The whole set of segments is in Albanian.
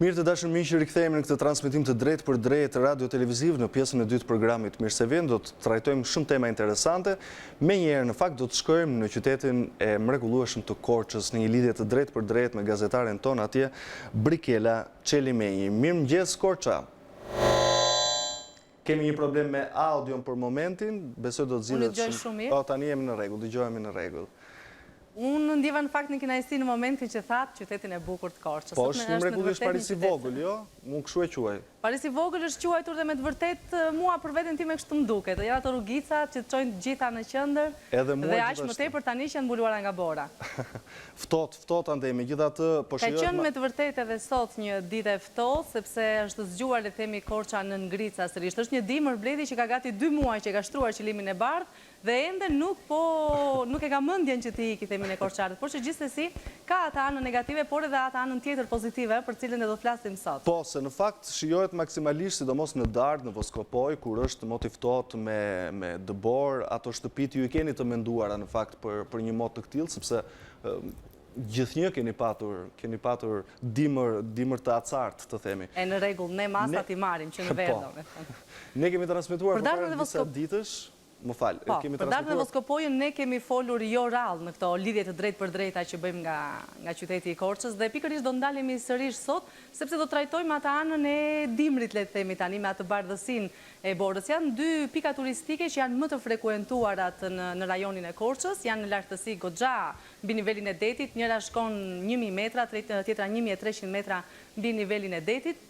Mirë të dashur miq, rikthehemi në këtë transmetim të drejtë për drejtë radio-televiziv në pjesën e dytë të programit Mirë se vjen. Do të trajtojmë shumë tema interesante. Menjëherë në fakt do të shkojmë në qytetin e mrekullueshëm të Korçës në një lidhje të drejtë për drejtë me gazetaren ton atje, Brikela Çelimeji. Mirëmëngjes Korça. Kemi një problem me audion për momentin, besoj do të zgjidhet. Unë dëgjoj shumë mirë. Po tani jemi në rregull, dëgjohemi në rregull. Unë ndjeva në fakt në kënaqësi në momentin që thatë qytetin e bukur të Korçës. Po është një mrekullisht Parisi vogël, jo? Unë kështu e quaj. Parisi vogël është quajtur dhe me të vërtet mua për veten time kështu më duket. Janë ato rrugica që të çojnë të gjitha në qendër. Dhe aq më tepër tani që janë mbuluara nga bora. Ftoht andaj, megjithatë po shijoj. Ka qenë me të vërtetë edhe sot një ditë e ftohtë sepse është zgjuar le të themi Korça në ngrica sërish. Është një dimër bledi që ka gati 2 muaj që ka shtruar qëllimin e bardhë dhe ende nuk e ka mendjen që të ikë themin e korçarët. Por që gjithsesi ka atë anën negative, por edhe atë anën tjetër pozitive për cilën do të flasim sot. Po, se në fakt shijohet maksimalisht sidomos në Dardë, në Voskopoj, kur është motiftot me dëbor, ato shtëpit ju i keni të menduara në fakt për një mod të këtillë, sepse gjithnjë keni patur dimër të acartë, të themi. E në rregull, ne masat i marrim që në verdh. Ne kemi transmetuar për disa ditësh. Më falë, kemi për Dardën e Voskopojën ne kemi folur jo rrallë në këto lidhje të drejtë për drejta që bëjmë nga qyteti i Korçës dhe pikërisht do ndalemi sërish sot sepse do trajtojmë atë anën e dimrit le të themi tani me atë bardhësinë e borës. Janë 2 pika turistike që janë më të frekuentuarat në rajonin e Korçës, janë në lartësi goxha mbi nivelin e detit, njëra shkon 1000 metra, tjetra 1300 metra mbi nivelin e detit.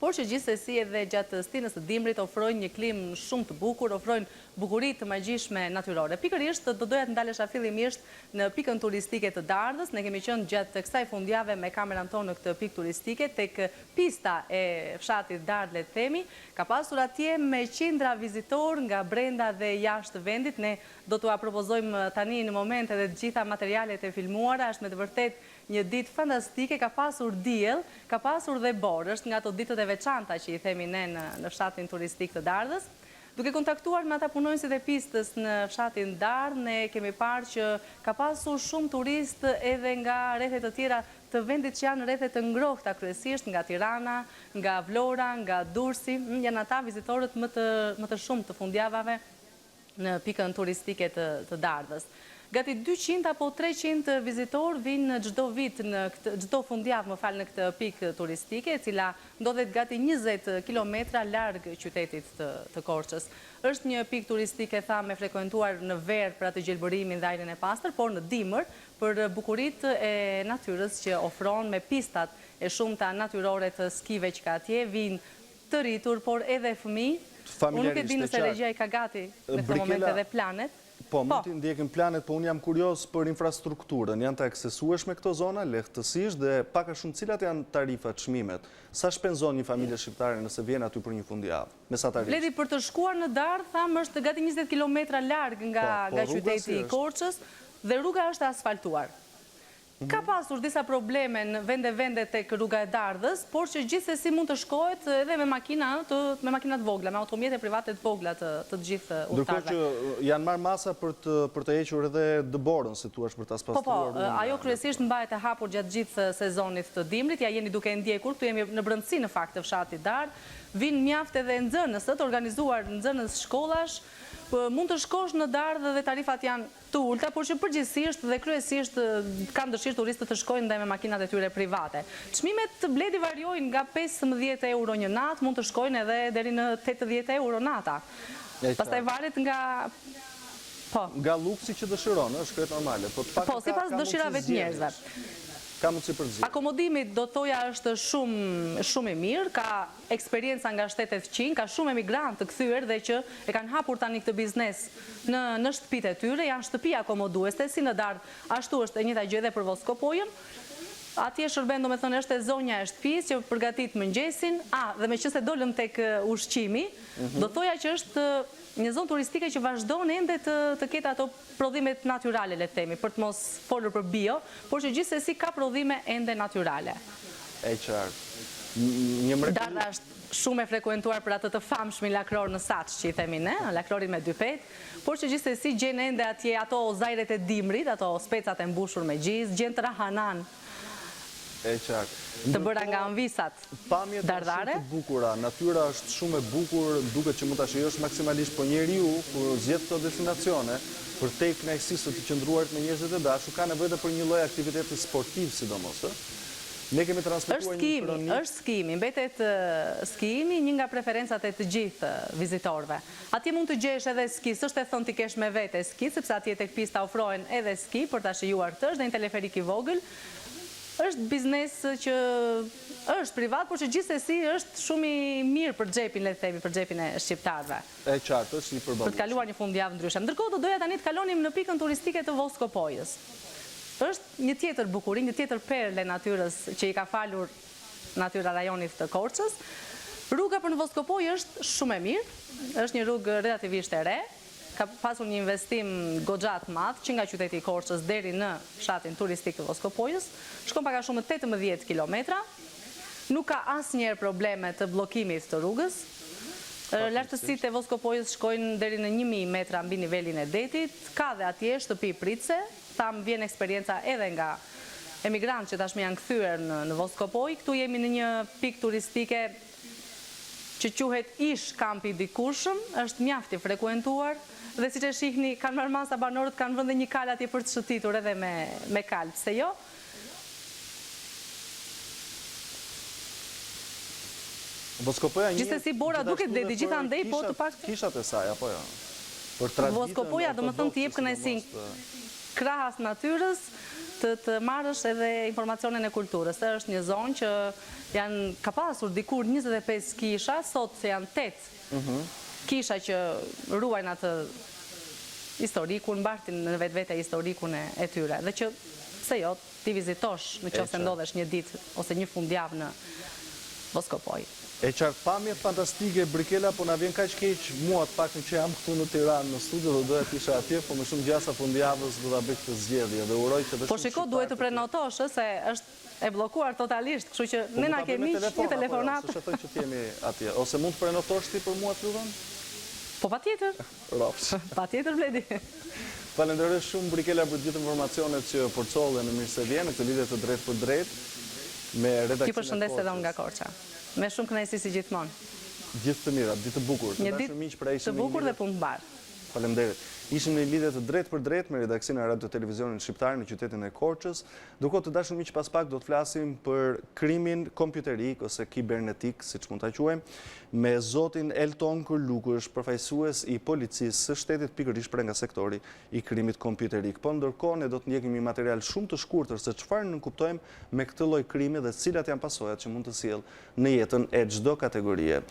Por që gjithsesi edhe gjatë stinës të dimrit ofrojnë një klimë shumë të bukur, ofrojnë bukuri të magjishme natyrore. Pikërisht do doja të ndalesha fillimisht në pikën turistike të Dardës. Ne kemi qenë gjatë kësaj fundjave me kameran tonë në këtë pikë turistike tek pista e fshatit Dardë le të themi. Ka pasur atje me qindra vizitor nga brenda dhe jashtë vendit. Ne do t'u propozojmë tani në moment edhe të gjitha materialet e filmuara. Është me të vërtetë një ditë fantastike, ka pasur diell, ka pasur dhe borë, është nga ato ditët e veçanta që i themi ne në fshatin turistik të Dardës. Duke kontaktuar me ata punonësit e pistës në fshatin Dardë, ne kemi parë që ka pasur shumë turist edhe nga rrethet të tjera të vendit që janë rrethet të ngrohta kryesisht, nga Tirana, nga Vlora, nga Durrësi, janë ata vizitorët më të shumë të fundjavave në pikën turistike të Dardës. Gati 200 apo 300 vizitor vinë çdo vit çdo fundjavë në këtë pikë turistike, e cila ndodhet gati 20 kilometra larg qytetit të Korçës. Është një pikë turistike me frekuentuar në verë për atë gjelbërimin dhe ajrin e pastër, por në dimër për bukuritë e natyrës që ofron me pistat e shumta natyrore të skive që ka atje, vinë të rritur, por edhe fëmijë. Unë nuk e di nëse regjia i ka gati në këtë moment edhe planet. Po, mund të ndjekim planet, po unë jam kurios për infrastrukturën. Janë të aksesueshme këto zona, lehtësisht, dhe paka shumë cilat janë tarifat, çmimet. Sa shpenzon një familje shqiptare nëse vjen aty për një fundjavë? Me sa tarifë? Bledi, për të shkuar në Dardë, thamë, është gati 20 kilometra larg nga qyteti i Korçës dhe rruga është asfaltuar. Ka pasur disa probleme në vende tek rruga e Dardës, por që gjithsesi mund të shkohet edhe me makinat vogla, me automjete private të vogla të gjithë udhëtarëve. Ndërkohë që janë marrë masa për të hequr edhe dëborën, si thua, për ta spastruar. Po, ajo kryesisht mbahet e hapur gjatë gjithë sezonit të dimrit, ja jeni duke ndjekur, këtu jemi në brendësi në fakt të fshatit Dardë, vinë mjaft edhe nxënësët, organizuar nxënës shkollash, mund të shkosh në Dardë dhe tarifat janë të ulta, por që përgjithsisht dhe kryesisht kanë dëshirë turistët të shkojnë dhe me makinat e tyre private. Çmimet Bledi variojnë nga 15 euro një natë, mund të shkojnë edhe deri në 80 euro nata. Pastaj varet nga... Nga luksi që dëshiron, është krejt normale. Po, sipas dëshirave të njerëzve. Akomodimi do thoja është shumë i mirë, ka eksperienca nga shtetet fqinj, ka shumë emigrant të kthyer dhe që e kanë hapur tani këtë biznes në shtëpitë e tyre, janë shtëpi akomoduese, si në Dardë, ashtu është e njëjta gjë edhe për Voskopojën. Atje shërben, domethënë, është e zonja e shtëpisë që përgatit mëngjesin, dhe meqense dolëm tek ushqimi, do thoja që është një zonë turistike që vazhdon ende të ketë ato prodhimet natyrale, le të themi, për të mos folur për bio, por që gjithsesi ka prodhime ende natyrale. E qartë. Darda është shumë e frekuentuar për atë të famshmin lakror në Saç, që i themi ne, lakrorin me 2 pet, por që gjithsesi gjen ende atje ato zajret e dimrit, ato specat e mbushur me gjizë, gjen të rahanan E qartë. të bëra nga anvisat Pamjet janë dardhare. shumë të bukura, natyra është shumë e bukur, duket që mund ta shijosh maksimalisht, po njeriu kur zgjedh këto destinacione për te kënaqësisë të qëndruarit me njerëzit e dashur, ka nevojë edhe për një lloj aktiviteti sportiv sidomos, ë? Ne kemi transmetuar një kronikë. Është skimi, mbetet skimi një nga preferencat e të gjithë vizitorëve. Atje mund të gjesh edhe ski, s'është e thonë ti kesh me vete ski, sepse atje tek pista ofrohen edhe ski për ta shijuar këtë, është dhe një teleferik i vogël. Është biznes që është privat, por që gjithsesi është shumë i mirë për xhepin, le të themi, për xhepin e shqiptarëve. E qartë, është i përballuar. Për të kaluar një fundjavë ndryshe. Ndërkohë do doja tani të kalonim në pikën turistike të Voskopojës. Është një tjetër bukurie, një tjetër perle natyrës që i ka falur natyra rajonit të Korçës. Rruga për në Voskopojë është shumë e mirë, është një rrugë relativisht e re, ka pasur një investim goxha të madh që nga qyteti i Korçës deri në fshatin turistik të Voskopojës, shkon pak a shumë 18 kilometra. Nuk ka asnjëherë probleme të bllokimit të rrugës. Lartësitë e Voskopojës shkojnë deri në 1000 metra mbi nivelin e detit, ka dhe atje shtëpi pritse, tam vjen eksperienca edhe nga emigrantë që tashmë janë kthyer në Voskopojë. Këtu jemi në një pikë turistike që quhet Ish Kampi i Dikurshëm, është mjaft i frekuentuar dhe siç e shihni kanë marrë masa banorët, kanë vënë një kal atje për të shëtitur edhe me kal, pse jo? Voskopoja një Gjithsesi Bora duket dhe gjithandej po të paktën kishat e saj apo jo? Për traditën. Voskopoja domethënë të jep kënaqësinë krahas natyrës të marrësh edhe informacionin e kulturës. Është një zonë që ka pasur dikur 25 kisha, sot se janë 8 kisha që ruajnë atë historikun, mbartin në vetvete historikun e tyre. Dhe që, pse jo, ti vizitosh në qoftë se ndodhesh një ditë ose një fundjavë në Voskopojë. E qartë, pamjet fantastike, Brikela, po na vjen kaq keq mua të paktën që jam këtu në Tiranë në studio dhe doja të isha atje, po më shumë gjasa fundjavës do ta bëj këtë zgjedhje dhe uroj që të Po shiko, duhet të prenotosh se është e bllokuar totalisht, kështu që ne na kemi një telefonat. S'e thoj që të jemi atje, ose mund të prenotosh ti për mua të lutem? Po patjetër. Rops. Patjetër Bledi. Falenderoj shumë Brikela për gjithë informacionet që forcolle në mirë se vjen në këtë lidhje të drejtë për drejtë me redaksionin. Ju përshëndes edhe unë nga Korça. Me shumë kënaqësi si gjithmonë. Gjithë të mira, ditë të bukur. Një ditë të bukur dhe punë të mbarë. Faleminderit. Ishim në lidhje të drejtë për drejtë me redaksionin e Radio Televizionit Shqiptar në qytetin e Korçës. Ndërkohë të dashur miq, pas pak do të flasim për krimin kompjuterik ose kibernetik, siç mund ta quajmë, me zotin Elton Kërlukush, përfaqësues i policisë së shtetit pikërisht për nga sektori i krimit kompjuterik. Po ndërkohë ne do të ndjekim një material shumë të shkurtër se çfarë nënkuptojmë me këtë lloj krimi dhe cilat janë pasojat që mund të sjellë në jetën e çdo kategorie.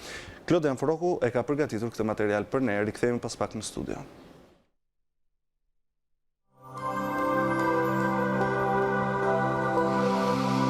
Klodian Froku e ka përgatitur këtë material për ne, rikthehemi pas pak në studio.